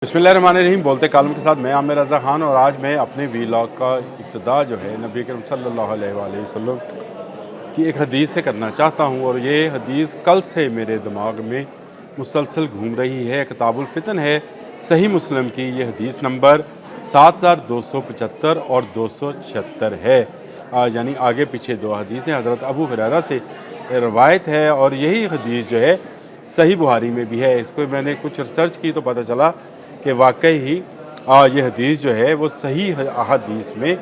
बिस्मिल्लाहिर्रहमानिर्रहीम। बोलते कालम के साथ मैं आमिर रज़ा ख़ान और आज मैं अपने वीलॉग का इब्तिदा जो है नबी करीम सल्लल्लाहु अलैहि वसल्लम की एक हदीस से करना चाहता हूँ। और ये हदीस कल से मेरे दिमाग में मुसलसल घूम रही है। किताबुल फितन है, सही मुस्लिम की ये हदीस नंबर 7275 और 276 है। यानी आगे पीछे दो हदीसें हज़रत अबू हुरैरा से रवायत है और यही हदीस जो है सही बुहारी में भी है। इसको मैंने कुछ रिसर्च की तो पता चला कि वाकई ही ये हदीस जो है वो सही हदीस में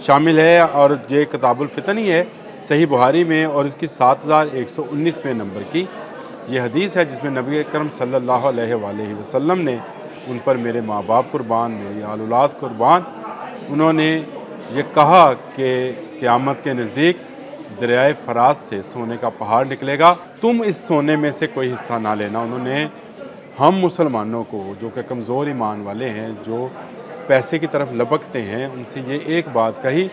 शामिल है और ये किताबुल फितन ही है सही बुहारी में। और इसकी 7119वें नंबर की ये हदीस है जिसमें नबी अकरम सल्लल्लाहु अलैहि वसल्लम ने उन पर मेरे माँ बाप कुर्बान, मेरी आल औलाद कुर्बान, उन्होंने ये कहा कि क़यामत के नज़दीक दरियाए फ़रात से सोने का पहाड़ निकलेगा, तुम इस सोने में से कोई हिस्सा ना लेना। उन्होंने हम मुसलमानों को जो कि कमज़ोर ईमान वाले हैं, जो पैसे की तरफ लपकते हैं, उनसे ये एक बात कही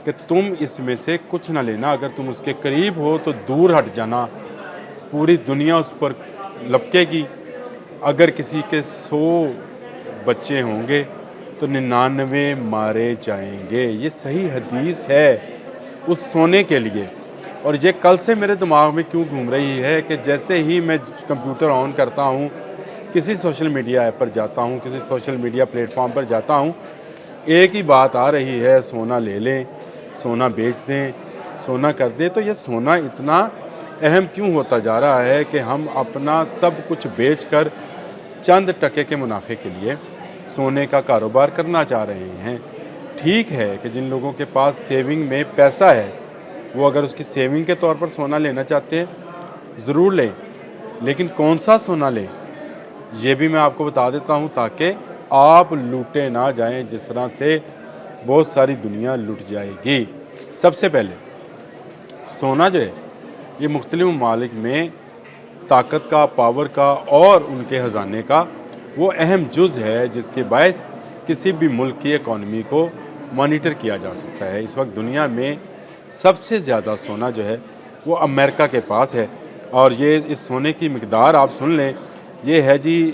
कि तुम इसमें से कुछ ना लेना, अगर तुम उसके करीब हो तो दूर हट जाना, पूरी दुनिया उस पर लपकेगी। अगर किसी के 100 बच्चे होंगे तो 99 मारे जाएंगे। ये सही हदीस है उस सोने के लिए। और ये कल से मेरे दिमाग में क्यों घूम रही है कि जैसे ही मैं कंप्यूटर ऑन करता हूँ, किसी सोशल मीडिया ऐप पर जाता हूँ, किसी सोशल मीडिया प्लेटफॉर्म पर जाता हूँ, एक ही बात आ रही है, सोना ले लें, सोना बेच दें, सोना कर दें। तो ये सोना इतना अहम क्यों होता जा रहा है कि हम अपना सब कुछ बेचकर चंद टके के मुनाफे के लिए सोने का कारोबार करना चाह रहे हैं। ठीक है कि जिन लोगों के पास सेविंग में पैसा है वो अगर उसकी सेविंग के तौर पर सोना लेना चाहते हैं ज़रूर लें, लेकिन कौन सा सोना लें ये भी मैं आपको बता देता हूँ ताकि आप लूटे ना जाएं जिस तरह से बहुत सारी दुनिया लुट जाएगी। सबसे पहले सोना जो है ये मुख्तलिफ ममालिक में ताकत का, पावर का और उनके ख़जाने का वो अहम जुज़ है जिसके बायस किसी भी मुल्क की इकॉनमी को मॉनिटर किया जा सकता है। इस वक्त दुनिया में सबसे ज़्यादा सोना जो है वो अमेरिका के पास है और ये इस सोने की मकदार आप सुन लें, ये है जी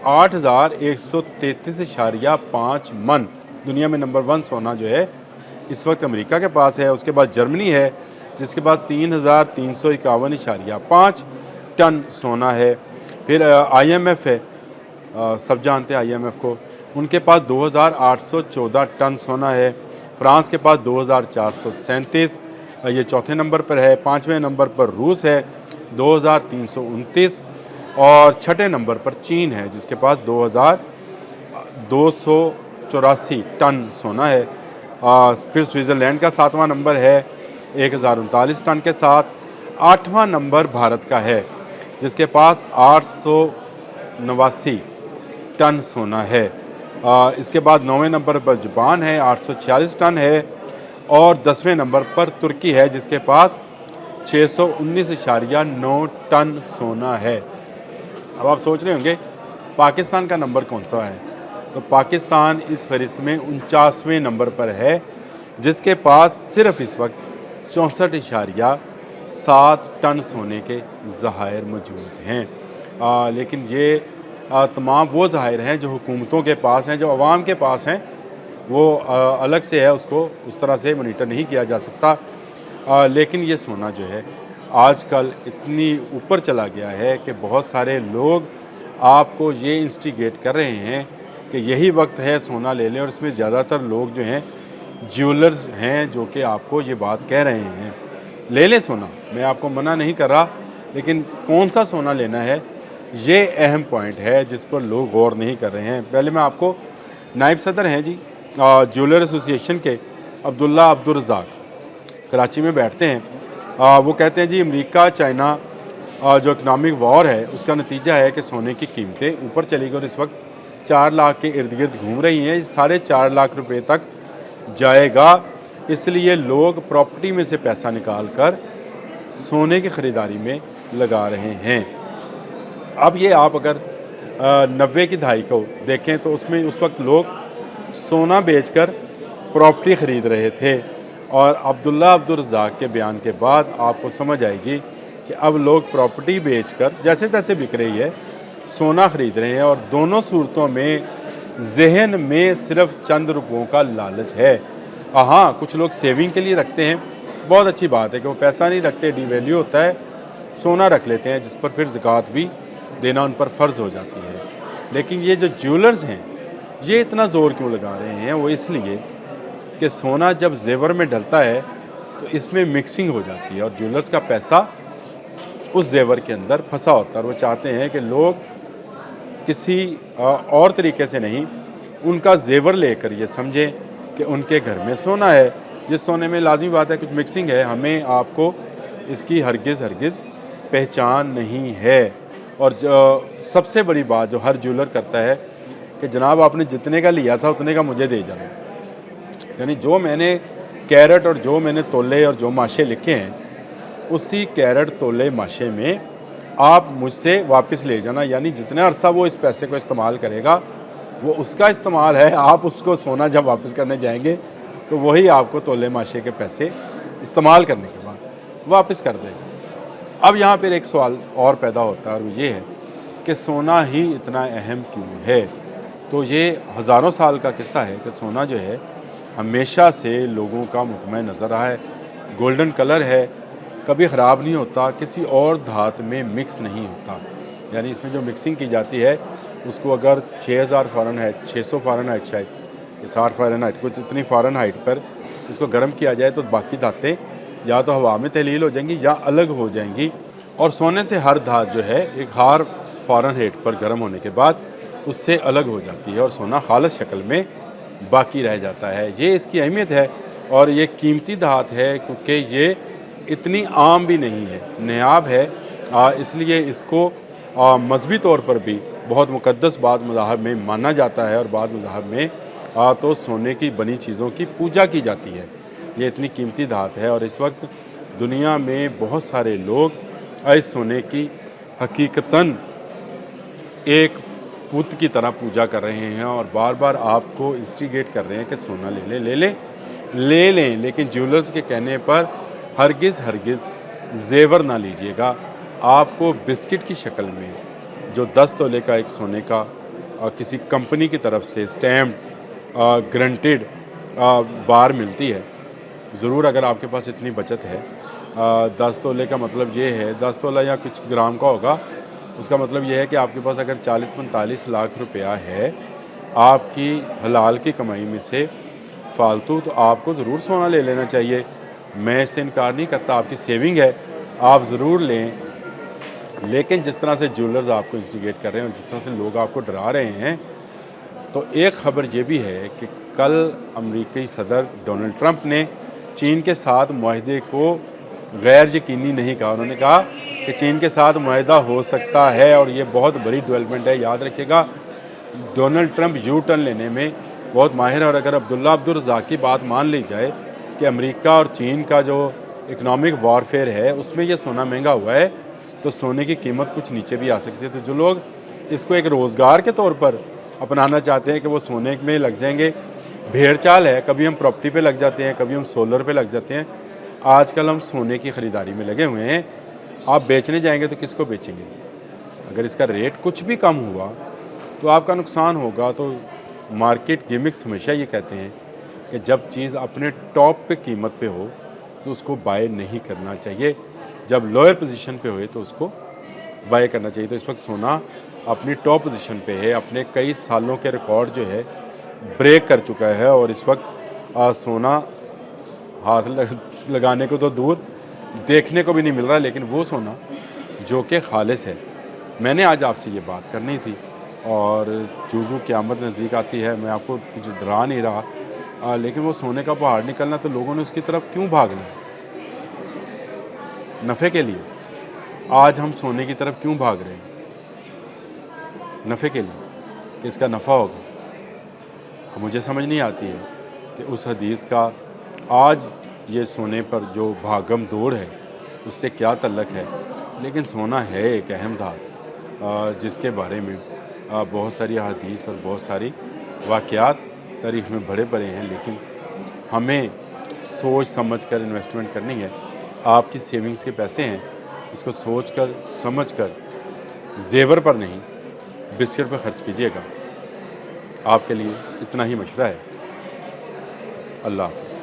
8133.5 मन। दुनिया में नंबर 1 सोना जो है इस वक्त अमेरिका के पास है। उसके बाद जर्मनी है जिसके पास 3351.5 टन सोना है। फिर IMF है, सब जानते हैं IMF को, उनके पास 2814 टन सोना है। फ्रांस के पास 2437, ये चौथे नंबर पर है। पाँचवें नंबर पर रूस है 2329 और छठे नंबर पर चीन है जिसके पास 2284 टन सोना है। फिर स्विट्ज़रलैंड का 7वां नंबर है 1039 टन के साथ। 8वां नंबर भारत का है जिसके पास 889 टन सोना है। इसके बाद 9वें नंबर पर जापान है 846 टन है और 10वें नंबर पर तुर्की है जिसके पास 619.9 टन सोना है। अब आप सोच रहे होंगे पाकिस्तान का नंबर कौन सा है, तो पाकिस्तान इस फहरिस्त में 49वें नंबर पर है जिसके पास सिर्फ इस वक्त 64.7 टन सोने के ज़खायर मौजूद हैं। लेकिन ये तमाम वो ज़खायर हैं जो हुकूमतों के पास हैं, जो अवाम के पास हैं वो अलग से है, उसको उस तरह से मॉनिटर नहीं किया जा सकता। लेकिन ये सोना जो है आजकल इतनी ऊपर चला गया है कि बहुत सारे लोग आपको ये इंस्टिगेट कर रहे हैं कि यही वक्त है सोना ले लें। और इसमें ज़्यादातर लोग जो हैं ज्वेलर्स हैं जो कि आपको ये बात कह रहे हैं ले लें सोना। मैं आपको मना नहीं कर रहा, लेकिन कौन सा सोना लेना है ये अहम पॉइंट है जिस पर लोग गौर नहीं कर रहे हैं। पहले मैं आपको नायब सदर हैं जी ज्वेलर एसोसिएशन के अब्दुल्ला अब्दुर्रज़ाक कराची में बैठते हैं। वो कहते हैं जी अमेरिका चाइना जो इकनॉमिक वॉर है उसका नतीजा है कि सोने की कीमतें ऊपर चली गई और इस वक्त 4 लाख के इर्द गिर्द घूम रही हैं। 4.5 लाख रुपए तक जाएगा, इसलिए लोग प्रॉपर्टी में से पैसा निकाल कर सोने की ख़रीदारी में लगा रहे हैं। अब ये आप अगर 90 की दहाई को देखें तो उसमें उस वक्त लोग सोना बेचकर प्रॉपर्टी ख़रीद रहे थे और अब्दुल्ला अब्दुर्रज़ाक के बयान के बाद आपको समझ आएगी कि अब लोग प्रॉपर्टी बेचकर जैसे तैसे बिक रही है सोना ख़रीद रहे हैं और दोनों सूरतों में जहन में सिर्फ चंद रुपयों का लालच है। हाँ, कुछ लोग सेविंग के लिए रखते हैं, बहुत अच्छी बात है कि वो पैसा नहीं रखते, डिवैल्यू होता है, सोना रख लेते हैं, जिस पर फिर ज़कात भी देना उन पर फ़र्ज़ हो जाती है। लेकिन ये जो ज्वेलर्स हैं, ये इतना ज़ोर क्यों लगा रहे हैं? वो इसलिए कि सोना जब ज़ेवर में डलता है तो इसमें मिक्सिंग हो जाती है और ज्वेलर्स का पैसा उस ज़ेवर के अंदर फंसा होता है और वो चाहते हैं कि लोग किसी और तरीके से नहीं, उनका ज़ेवर लेकर ये समझें कि उनके घर में सोना है। जिस सोने में लाज़मी बात है कुछ मिक्सिंग है, हमें आपको इसकी हरगिज़ पहचान नहीं है। और सबसे बड़ी बात जो हर ज्वेलर करता है कि जनाब आपने जितने का लिया था उतने का मुझे दे जाना। यानी जो मैंने कैरेट और जो मैंने तोले और जो माशे लिखे हैं, उसी कैरेट तोले माशे में आप मुझसे वापस ले जाना। यानी जितना अरसा वो इस पैसे को इस्तेमाल करेगा वो उसका इस्तेमाल है, आप उसको सोना जब वापस करने जाएंगे तो वही आपको तोले माशे के पैसे इस्तेमाल करने के बाद वापस कर देगा। अब यहाँ पर एक सवाल और पैदा होता है और वो ये है कि सोना ही इतना अहम क्यों है? तो ये हज़ारों साल का किस्सा है कि सोना जो है हमेशा से लोगों का मुतमईन नज़र रहा है। गोल्डन कलर है, कभी ख़राब नहीं होता, किसी और धात में मिक्स नहीं होता। यानी इसमें जो मिक्सिंग की जाती है उसको अगर 6000 फ़ारेनहाइट, 600 फ़ारेनहाइट, शायद 60 फ़ारेनहाइट, कुछ इतनी फ़ारेनहाइट पर इसको गर्म किया जाए तो बाकी धातें या तो हवा में तहलील हो जाएंगी या अलग हो जाएंगी। और सोने से हर धात जो है 1000 फ़ारेनहाइट पर गर्म होने के बाद उससे अलग हो जाती है और सोना खालिस शक्ल में बाकी रह जाता है। ये इसकी अहमियत है और ये कीमती धात है क्योंकि ये इतनी आम भी नहीं है, नायाब है। इसलिए इसको मजहबी तौर पर भी बहुत मुक़द्दस बाज़ मज़ाहब में माना जाता है और बाद मज़ाहब में तो सोने की बनी चीज़ों की पूजा की जाती है। ये इतनी कीमती धात है और इस वक्त दुनिया में बहुत सारे लोग इस सोने की हकीकतन एक पुत की तरह पूजा कर रहे हैं और बार बार आपको इंस्टिगेट कर रहे हैं कि सोना ले लें। लेकिन ज्वेलर्स के कहने पर हरगिज़ ज़ेवर ना लीजिएगा। आपको बिस्किट की शक्ल में जो 10 तोले का एक सोने का किसी कंपनी की तरफ से स्टैम्प्ड ग्रंटेड बार मिलती है। ज़रूर अगर आपके पास इतनी बचत है, 10 तोले का मतलब ये है 10 तोला या कुछ ग्राम का होगा, उसका मतलब ये है कि आपके पास अगर 40-45 लाख रुपया है आपकी हलाल की कमाई में से फालतू, तो आपको ज़रूर सोना ले लेना चाहिए। मैं इससे इनकार नहीं करता, आपकी सेविंग है, आप ज़रूर लें। लेकिन जिस तरह से ज्वेलर्स आपको इंस्टिगेट कर रहे हैं और जिस तरह से लोग आपको डरा रहे हैं, तो एक ख़बर ये भी है कि कल अमेरिकी सदर डोनाल्ड ट्रंप ने चीन के साथ मुआहदे को गैर यकीनी नहीं कहा। उन्होंने कहा कि चीन के साथ मुआहदा हो सकता है और ये बहुत बड़ी डेवलपमेंट है। याद रखिएगा, डोनाल्ड ट्रंप यू टर्न लेने में बहुत माहिर है और अगर अब्दुल्ला अब्दुल रज़ाक की बात मान ली जाए कि अमेरिका और चीन का जो इकनॉमिक वॉरफेयर है उसमें ये सोना महंगा हुआ है, तो सोने की कीमत कुछ नीचे भी आ सकती है। तो जो लोग इसको एक रोज़गार के तौर पर अपनाना चाहते हैं कि वो सोने में लग जाएंगे, भेड़ चाल है, कभी हम प्रॉपर्टी पे लग जाते हैं, कभी हम सोलर पे लग जाते हैं। आजकल हम सोने की ख़रीदारी में लगे हुए हैं। आप बेचने जाएंगे तो किसको बेचेंगे? अगर इसका रेट कुछ भी कम हुआ तो आपका नुकसान होगा। तो मार्केट गिमिक्स हमेशा ये कहते हैं कि जब चीज़ अपने टॉप पे कीमत पे हो तो उसको बाय नहीं करना चाहिए, जब लोअर पोजीशन पे होए तो उसको बाय करना चाहिए। तो इस वक्त सोना अपनी टॉप पोजीशन पे है, अपने कई सालों के रिकॉर्ड जो है ब्रेक कर चुका है और इस वक्त सोना हाथ लगाने को तो दूर, देखने को भी नहीं मिल रहा। लेकिन वो सोना जो कि खालिस है, मैंने आज आपसे ये बात करनी थी। और जो क़यामत नज़दीक आती है, मैं आपको कुछ डरा नहीं रहा, लेकिन वो सोने का पहाड़ निकलना तो लोगों ने उसकी तरफ क्यों भागना है? नफ़े के लिए। आज हम सोने की तरफ क्यों भाग रहे हैं? नफ़े के लिए, कि इसका नफ़ा होगा। अब मुझे समझ नहीं आती है कि उस हदीस का आज ये सोने पर जो भागम दौड़ है उससे क्या तल्लक है। लेकिन सोना है एक अहम धात जिसके बारे में बहुत सारी हदीस और बहुत सारी वाक़यात तारीख़ में भरे पड़े हैं। लेकिन हमें सोच समझ कर इन्वेस्टमेंट करनी है। आपकी सेविंग्स के पैसे हैं, इसको सोच कर समझ कर, ज़ेवर पर नहीं, बिस्किट पर खर्च कीजिएगा। आपके लिए इतना ही मशवरा है। अल्लाह हाफ़िज़।